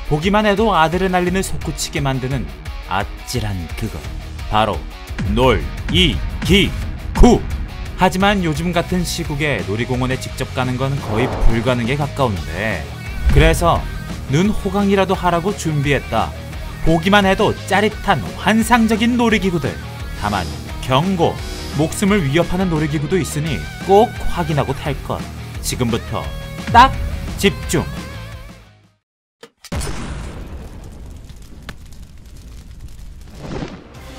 보기만 해도 아드레날린을 솟구치게 만드는 아찔한 그것, 바로 놀이기구. 하지만 요즘 같은 시국에 놀이공원에 직접 가는 건 거의 불가능에 가까운데, 그래서 눈 호강이라도 하라고 준비했다. 보기만 해도 짜릿한 환상적인 놀이기구들. 다만 경고, 목숨을 위협하는 놀이기구도 있으니 꼭 확인하고 탈 것. 지금부터 딱 집중!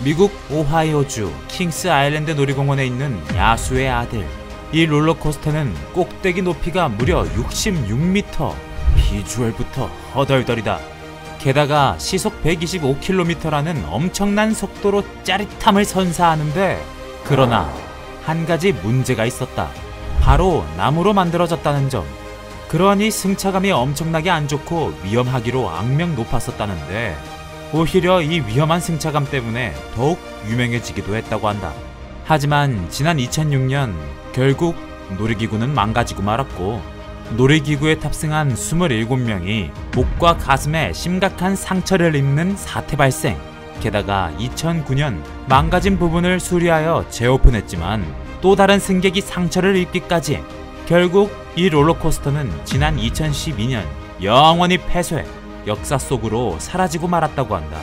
미국 오하이오주 킹스 아일랜드 놀이공원에 있는 야수의 아들. 이 롤러코스터는 꼭대기 높이가 무려 66m. 비주얼부터 허덜덜이다. 게다가 시속 125km라는 엄청난 속도로 짜릿함을 선사하는데, 그러나 한 가지 문제가 있었다. 바로 나무로 만들어졌다는 점. 그러니 승차감이 엄청나게 안 좋고 위험하기로 악명 높았었다는데, 오히려 이 위험한 승차감 때문에 더욱 유명해지기도 했다고 한다. 하지만 지난 2006년 결국 놀이기구는 망가지고 말았고, 놀이기구에 탑승한 27명이 목과 가슴에 심각한 상처를 입는 사태 발생. 게다가 2009년 망가진 부분을 수리하여 재오픈했지만 또 다른 승객이 상처를 입기까지. 결국 이 롤러코스터는 지난 2012년 영원히 폐쇄, 역사 속으로 사라지고 말았다고 한다.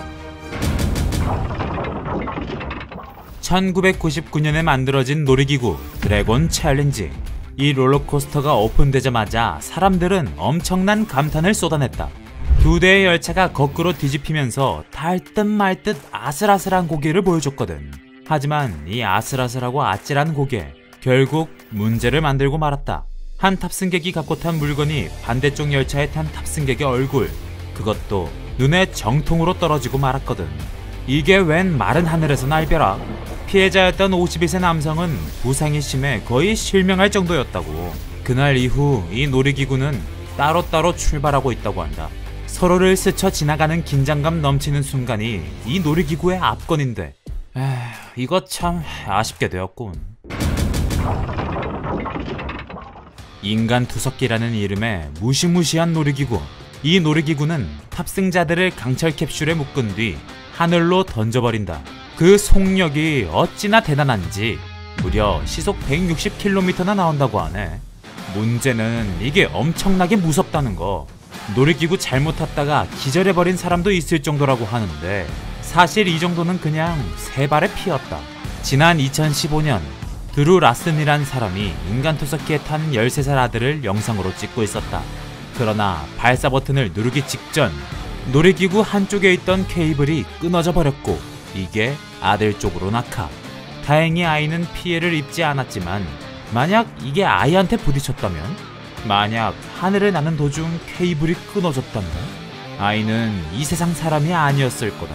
1999년에 만들어진 놀이기구 드래곤 챌린지. 이 롤러코스터가 오픈되자마자 사람들은 엄청난 감탄을 쏟아냈다. 두 대의 열차가 거꾸로 뒤집히면서 닿을 듯 말 듯 아슬아슬한 고개를 보여줬거든. 하지만 이 아슬아슬하고 아찔한 고개, 결국 문제를 만들고 말았다. 한 탑승객이 갖고 탄 물건이 반대쪽 열차에 탄 탑승객의 얼굴, 그것도 눈에 정통으로 떨어지고 말았거든. 이게 웬 마른 하늘에서 날벼락. 피해자였던 52세 남성은 부상이 심해 거의 실명할 정도였다고. 그날 이후 이 놀이기구는 따로따로 출발하고 있다고 한다. 서로를 스쳐 지나가는 긴장감 넘치는 순간이 이 놀이기구의 압권인데, 이거 참 아쉽게 되었군. 인간투석기라는 이름의 무시무시한 놀이기구. 이 놀이기구는 탑승자들을 강철 캡슐에 묶은 뒤 하늘로 던져버린다. 그 속력이 어찌나 대단한지 무려 시속 160km나 나온다고 하네. 문제는 이게 엄청나게 무섭다는 거. 놀이기구 잘못 탔다가 기절해버린 사람도 있을 정도라고 하는데, 사실 이 정도는 그냥 세 발의 피였다. 지난 2015년 드루 라슨이란 사람이 인간투석기에 탄 13살 아들을 영상으로 찍고 있었다. 그러나 발사 버튼을 누르기 직전 놀이기구 한쪽에 있던 케이블이 끊어져 버렸고, 이게 아들 쪽으로 낙하. 다행히 아이는 피해를 입지 않았지만, 만약 이게 아이한테 부딪혔다면? 만약 하늘을 나는 도중 케이블이 끊어졌다면? 아이는 이 세상 사람이 아니었을 거다.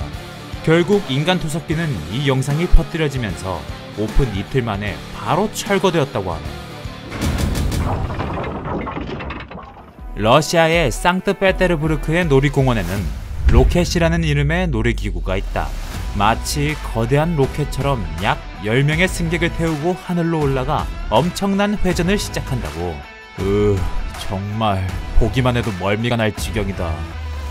결국 인간투석기는 이 영상이 퍼뜨려지면서 오픈 이틀 만에 바로 철거되었다고 하네. 러시아의 상트페테르부르크의 놀이공원에는 로켓이라는 이름의 놀이기구가 있다. 마치 거대한 로켓처럼 약 10명의 승객을 태우고 하늘로 올라가 엄청난 회전을 시작한다고. 정말 보기만 해도 멀미가 날 지경이다.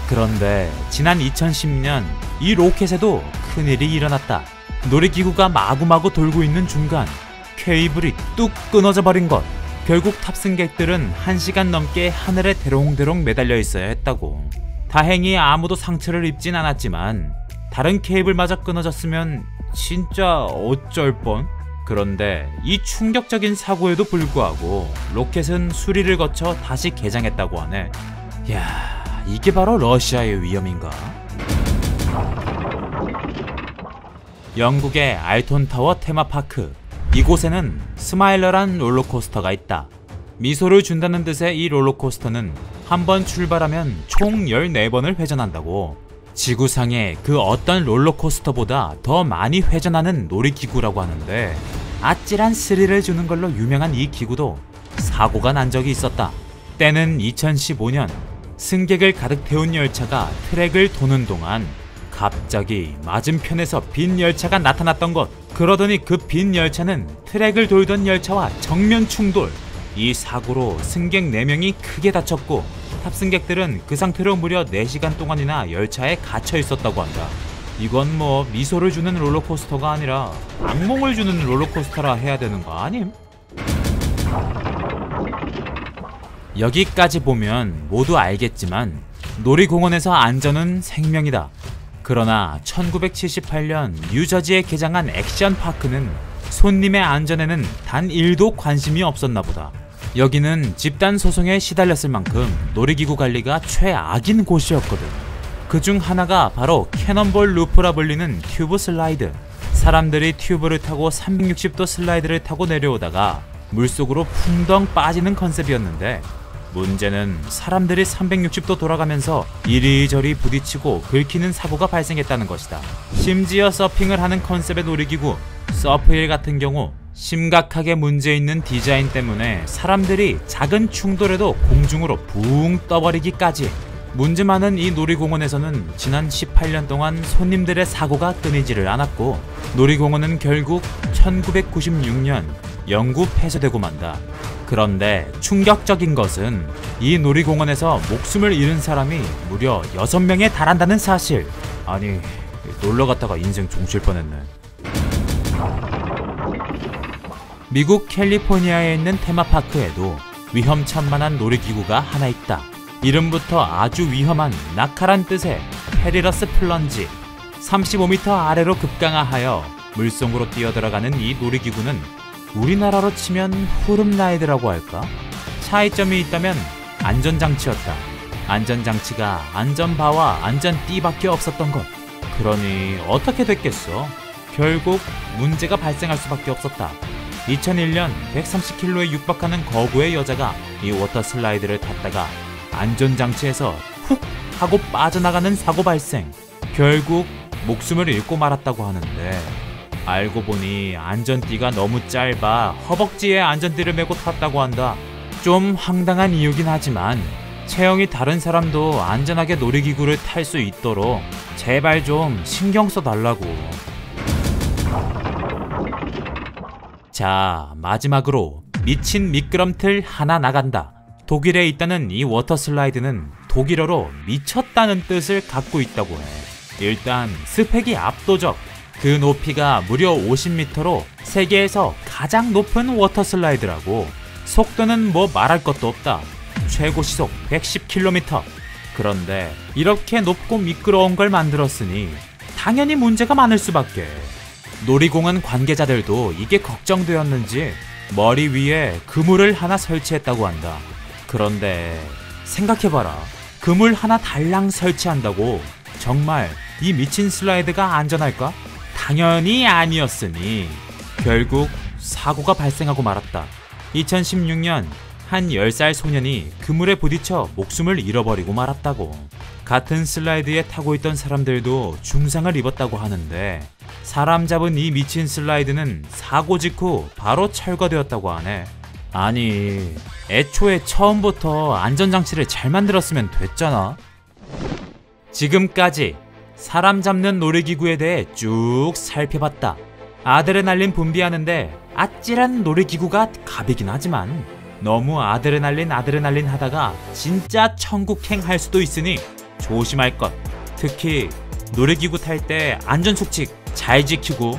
그런데 지난 2010년 이 로켓에도 큰일이 일어났다. 놀이기구가 마구마구 돌고 있는 중간 케이블이 뚝 끊어져 버린 것. 결국 탑승객들은 1시간 넘게 하늘에 대롱대롱 매달려 있어야 했다고. 다행히 아무도 상처를 입진 않았지만 다른 케이블마저 끊어졌으면 진짜 어쩔 뻔? 그런데 이 충격적인 사고에도 불구하고 로켓은 수리를 거쳐 다시 개장했다고 하네. 야, 이게 바로 러시아의 위험인가? 영국의 알톤타워 테마파크. 이곳에는 스마일러란 롤러코스터가 있다. 미소를 준다는 뜻의 이 롤러코스터는 한번 출발하면 총 14번을 회전한다고. 지구상의 그 어떤 롤러코스터보다 더 많이 회전하는 놀이기구라고 하는데, 아찔한 스릴을 주는 걸로 유명한 이 기구도 사고가 난 적이 있었다. 때는 2015년 승객을 가득 태운 열차가 트랙을 도는 동안 갑자기 맞은편에서 빈 열차가 나타났던 것. 그러더니 그 빈 열차는 트랙을 돌던 열차와 정면 충돌. 이 사고로 승객 4명이 크게 다쳤고 탑승객들은 그 상태로 무려 4시간 동안이나 열차에 갇혀 있었다고 한다. 이건 뭐 미소를 주는 롤러코스터가 아니라 악몽을 주는 롤러코스터라 해야 되는 거 아님? 여기까지 보면 모두 알겠지만 놀이공원에서 안전은 생명이다. 그러나 1978년 뉴저지에 개장한 액션파크는 손님의 안전에는 단 1도 관심이 없었나 보다. 여기는 집단 소송에 시달렸을 만큼 놀이기구 관리가 최악인 곳이었거든. 그중 하나가 바로 캐넌볼 루프라 불리는 튜브 슬라이드. 사람들이 튜브를 타고 360도 슬라이드를 타고 내려오다가 물속으로 풍덩 빠지는 컨셉이었는데, 문제는 사람들이 360도 돌아가면서 이리저리 부딪히고 긁히는 사고가 발생했다는 것이다. 심지어 서핑을 하는 컨셉의 놀이기구 서프힐 같은 경우 심각하게 문제있는 디자인 때문에 사람들이 작은 충돌에도 공중으로 붕 떠버리기까지. 문제 많은 이 놀이공원에서는 지난 18년 동안 손님들의 사고가 끊이지를 않았고, 놀이공원은 결국 1996년 영구 폐쇄되고 만다. 그런데 충격적인 것은 이 놀이공원에서 목숨을 잃은 사람이 무려 6명에 달한다는 사실. 아니, 놀러 갔다가 인생 종칠 뻔했네. 미국 캘리포니아에 있는 테마파크에도 위험천만한 놀이기구가 하나 있다. 이름부터 아주 위험한 낙하란 뜻의 페리러스 플런지. 35m 아래로 급강하하여 물속으로 뛰어들어가는 이 놀이기구는 우리나라로 치면 후름라이드라고 할까? 차이점이 있다면 안전장치였다. 안전장치가 안전바와 안전띠밖에 없었던 것. 그러니 어떻게 됐겠어? 결국 문제가 발생할 수밖에 없었다. 2001년 130kg에 육박하는 거구의 여자가 이 워터슬라이드를 탔다가 안전장치에서 훅 하고 빠져나가는 사고 발생. 결국 목숨을 잃고 말았다고 하는데, 알고 보니 안전띠가 너무 짧아 허벅지에 안전띠를 메고 탔다고 한다. 좀 황당한 이유긴 하지만 체형이 다른 사람도 안전하게 놀이기구를 탈 수 있도록 제발 좀 신경 써달라고. 자, 마지막으로 미친 미끄럼틀 하나 나간다. 독일에 있다는 이 워터슬라이드는 독일어로 미쳤다는 뜻을 갖고 있다고 해. 일단 스펙이 압도적. 그 높이가 무려 50m로 세계에서 가장 높은 워터슬라이드라고. 속도는 뭐 말할 것도 없다. 최고 시속 110km. 그런데 이렇게 높고 미끄러운 걸 만들었으니 당연히 문제가 많을 수밖에. 놀이공원 관계자들도 이게 걱정되었는지 머리 위에 그물을 하나 설치했다고 한다. 그런데 생각해봐라. 그물 하나 달랑 설치한다고 정말 이 미친 슬라이드가 안전할까? 당연히 아니었으니 결국 사고가 발생하고 말았다. 2016년 한 10살 소년이 그물에 부딪혀 목숨을 잃어버리고 말았다고. 같은 슬라이드에 타고 있던 사람들도 중상을 입었다고 하는데, 사람 잡은 이 미친 슬라이드는 사고 직후 바로 철거되었다고 하네. 아니, 애초에 처음부터 안전장치를 잘 만들었으면 됐잖아. 지금까지 사람 잡는 놀이기구에 대해 쭉 살펴봤다. 아드레날린 분비하는데 아찔한 놀이기구가 갑이긴 하지만 너무 아드레날린 하다가 진짜 천국행 할 수도 있으니 조심할 것. 특히 놀이기구 탈 때 안전수칙 잘 지키고